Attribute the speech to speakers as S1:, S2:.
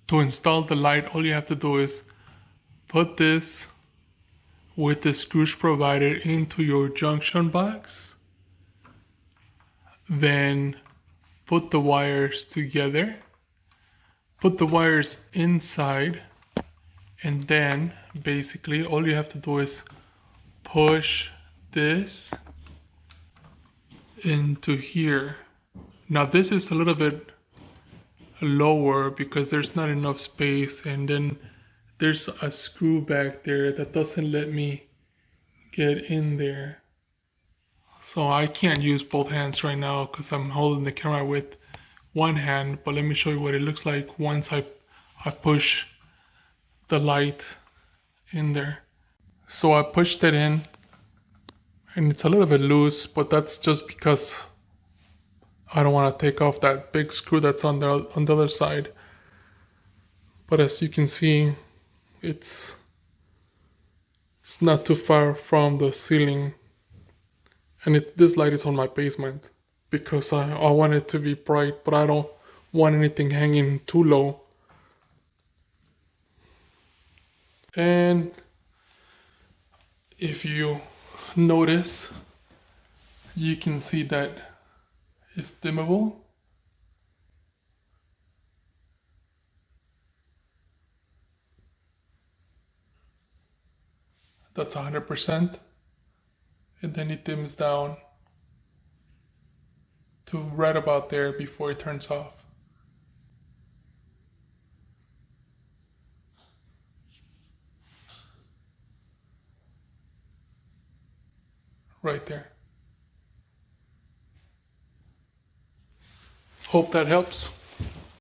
S1: To install the light, all you have to do is put this with the screws provided into your junction box. Then put the wires together. Put the wires inside. And then basically all you have to do is push this into here. Now this is a little bit lower because there's not enough space, and then there's a screw back there that doesn't let me get in there. So I can't use both hands right now because I'm holding the camera with one hand, but let me show you what it looks like once I push the light in there. So I pushed it in and it's a little bit loose, but that's just because I don't want to take off that big screw that's on the other side. But as you can see, it's not too far from the ceiling. And this light is on my basement because I want it to be bright, but I don't want anything hanging too low. And if you notice, you can see that it's dimmable. That's 100%. And then it dims down to right about there before it turns off. Right there. Hope that helps.